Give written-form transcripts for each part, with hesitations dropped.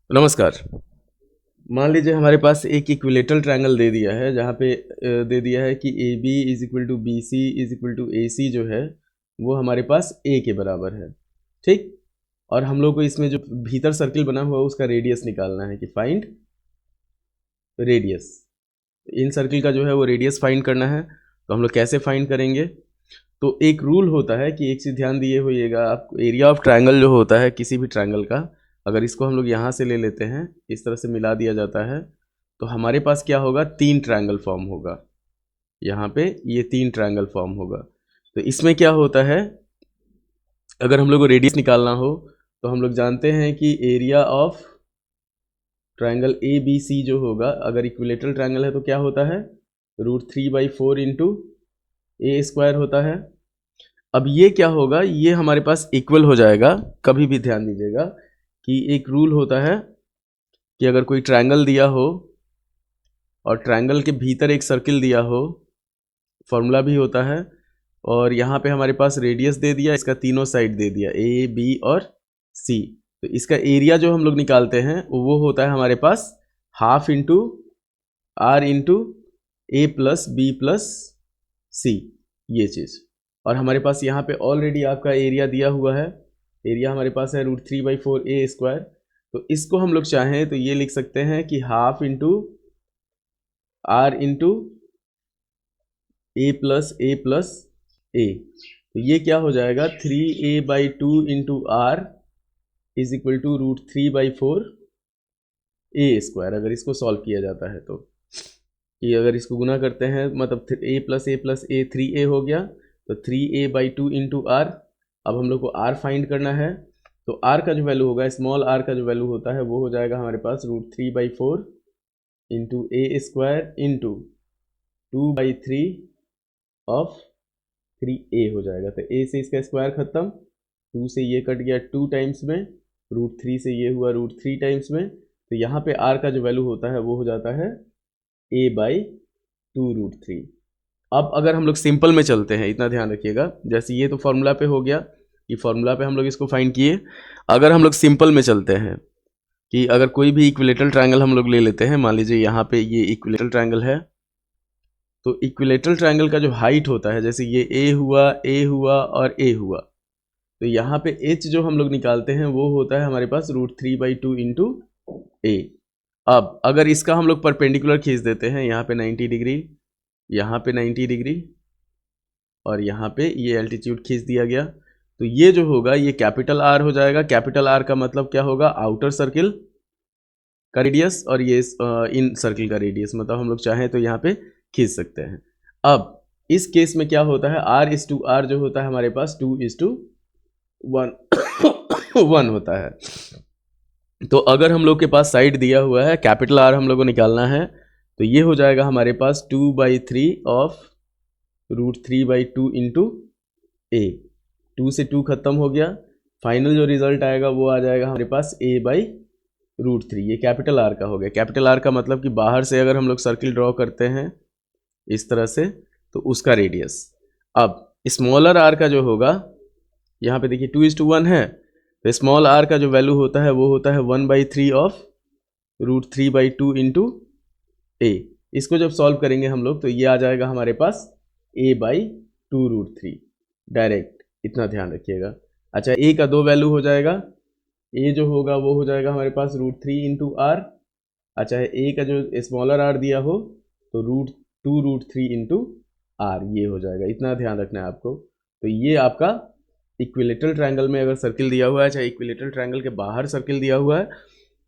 नमस्कार। मान लीजिए हमारे पास एक इक्विलेटरल ट्रायंगल दे दिया है जहाँ पे दे दिया है कि A B is equal to B C is equal to A C जो है वो हमारे पास ए के बराबर है। ठीक। और हम लोग को इसमें जो भीतर सर्किल बना हुआ है उसका रेडियस निकालना है कि फाइंड रेडियस। इन सर्किल का जो है वो रेडियस फाइंड करना है। तो हम लोग कैसे फाइंड करेंगे? तो एक रूल होता है कि एक चीज़ ध्यान दिए होइएगा आप, एरिया ऑफ ट्रायंगल जो होता है किसी भी ट्रायंगल का, अगर इसको हम लोग यहाँ से ले लेते हैं, इस तरह से मिला दिया जाता है, तो हमारे पास क्या होगा, तीन ट्रायंगल फॉर्म होगा। यहाँ पे ये तीन ट्रायंगल फॉर्म होगा। तो इसमें क्या होता है, अगर हम लोग को रेडियस निकालना हो तो हम लोग जानते हैं कि area of triangle A B C जो होगा, अगर इक्विलेटरल ट्रायंगल है तो क्या होता है, √3/4 इंटू ए स्क्वायर होता है। अब ये क्या होगा, ये हमारे पास इक्वल हो जाएगा। कभी भी ध्यान दीजिएगा कि एक रूल होता है कि अगर कोई ट्रायंगल दिया हो और ट्रायंगल के भीतर एक सर्किल दिया हो, फॉर्मूला भी होता है, और यहाँ पे हमारे पास रेडियस दे दिया, इसका तीनों साइड दे दिया ए बी और सी, तो इसका एरिया जो हम लोग निकालते हैं वो होता है हमारे पास half into are into A plus B plus C, ये चीज़। और हमारे पास यहाँ पे ऑलरेडी आपका एरिया दिया हुआ है, एरिया हमारे पास है √3/4 ए स्क्वायर। तो इसको हम लोग चाहें तो ये लिख सकते हैं कि half into are into A plus a. तो ये क्या हो जाएगा, 3a/2 into r is equal to √3/4 a square. अगर इसको सॉल्व किया जाता है तो कि अगर इसको गुना करते हैं, मतलब a+a+a 3a हो गया, तो 3a/2 इंटू आर। अब हम लोग को r फाइंड करना है, तो r का जो वैल्यू होगा, स्मॉल r का जो वैल्यू होता है वो हो जाएगा हमारे पास √3/4 into A square into 2/3 of 3a हो जाएगा। तो a से इसका स्क्वायर खत्म, 2 से ये कट गया 2 टाइम्स में, √3 से ये हुआ √3 टाइम्स में। तो यहाँ पे r का जो वैल्यू होता है वो हो जाता है a/2√3। अब अगर हम लोग सिंपल में चलते हैं, इतना ध्यान रखिएगा, जैसे ये तो फॉर्मूला पे हो गया, ये फॉर्मूला पे हम लोग इसको फाइंड किए। अगर हम लोग सिंपल में चलते हैं कि अगर कोई भी इक्विलेटरल ट्रायंगल हम लोग ले लेते हैं, मान लीजिए यहाँ पे ये इक्विलेटरल ट्रायंगल है, तो इक्विलेटरल ट्रायंगल का जो हाइट होता है, जैसे ये ए हुआ और ए हुआ, तो यहाँ पे एच जो हम लोग निकालते हैं वो होता है हमारे पास √3/2 इंटू ए। अब अगर इसका हम लोग परपेंडिकुलर खींच देते हैं, यहाँ पे 90 डिग्री, यहाँ पे 90 डिग्री, और यहाँ पे ये एल्टीट्यूड खींच दिया गया, तो ये जो होगा ये कैपिटल आर हो जाएगा। कैपिटल आर का मतलब क्या होगा, आउटर सर्किल का रेडियस, और ये इन सर्किल का रेडियस, मतलब हम लोग चाहें तो यहाँ पे खींच सकते हैं। अब इस केस में क्या होता है, R/R जो होता है हमारे पास 2:1 1 होता है। तो अगर हम लोग के पास साइड दिया हुआ है, कैपिटल आर हम लोग को निकालना है, तो ये हो जाएगा हमारे पास 2/3 ऑफ √3/2 इंटू ए। 2 से 2 खत्म हो गया, फाइनल जो रिजल्ट आएगा वो आ जाएगा हमारे पास a/√3। ये कैपिटल आर का हो गया। कैपिटल आर का मतलब कि बाहर से अगर हम लोग सर्किल ड्रॉ करते हैं इस तरह से, तो उसका रेडियस। अब स्मॉलर आर का जो होगा, यहाँ पे देखिए 2:1 है, तो स्मॉल आर का जो वैल्यू होता है वो होता है 1/3 ऑफ √3/2 इंटू ए। इसको जब सॉल्व करेंगे हम लोग तो ये आ जाएगा हमारे पास a/2√3 डायरेक्ट, इतना ध्यान रखिएगा। अच्छा, ए का दो वैल्यू हो जाएगा, ए जो होगा वो हो जाएगा हमारे पास √3 इंटू आर। अच्छा है, ए का जो स्मॉलर आर दिया हो तो √2√3 इंटू आर, ये हो जाएगा, इतना ध्यान रखना है आपको। तो ये आपका इक्विलेटरल ट्रायंगल में अगर सर्किल दिया हुआ है, चाहे इक्विलेटरल ट्रायंगल के बाहर सर्किल दिया हुआ है,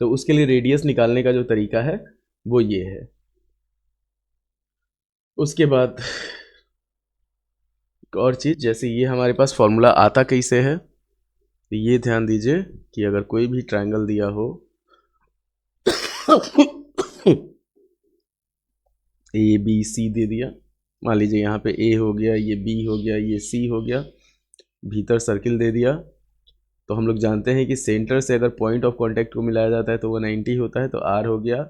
तो उसके लिए रेडियस निकालने का जो तरीका है वो ये है। उसके बाद एक और चीज़, जैसे ये हमारे पास फॉर्मूला आता कैसे है, तो ये ध्यान दीजिए कि अगर कोई भी ट्रायंगल दिया हो ए बी सी दे दिया, मान लीजिए यहाँ पे ए हो गया, ये बी हो गया, ये सी हो गया, भीतर सर्किल दे दिया, तो हम लोग जानते हैं कि सेंटर से अगर पॉइंट ऑफ कांटेक्ट को मिलाया जाता है तो वो 90 होता है। तो आर हो गया,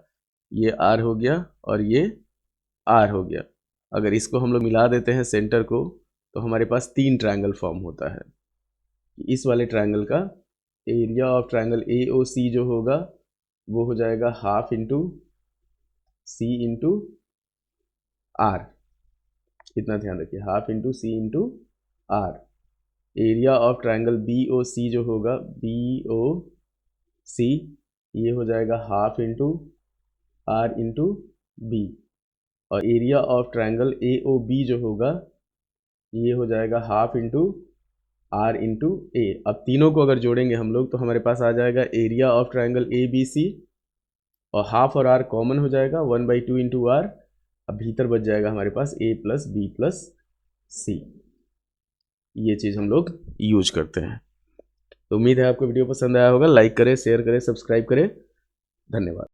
ये आर हो गया, और ये आर हो गया। अगर इसको हम लोग मिला देते हैं सेंटर को, तो हमारे पास तीन ट्रायंगल फॉर्म होता है। इस वाले ट्रायंगल का area of triangle A O C जो होगा वो हो जाएगा half into c into r. इतना ध्यान रखिए, half into c into r. Area of triangle B O C जो होगा, बी ओ सी, ये हो जाएगा half into are into b. और area of triangle A O B जो होगा, ये हो जाएगा half into are into a. अब तीनों को अगर जोड़ेंगे हम लोग तो हमारे पास आ जाएगा area of triangle A B C, और हाफ और आर कॉमन हो जाएगा, 1/2 इंटू आर। अब भीतर बच जाएगा हमारे पास a plus B plus C. ये चीज़ हम लोग यूज करते हैं। तो उम्मीद है आपको वीडियो पसंद आया होगा। लाइक करें, शेयर करें, सब्सक्राइब करें। धन्यवाद।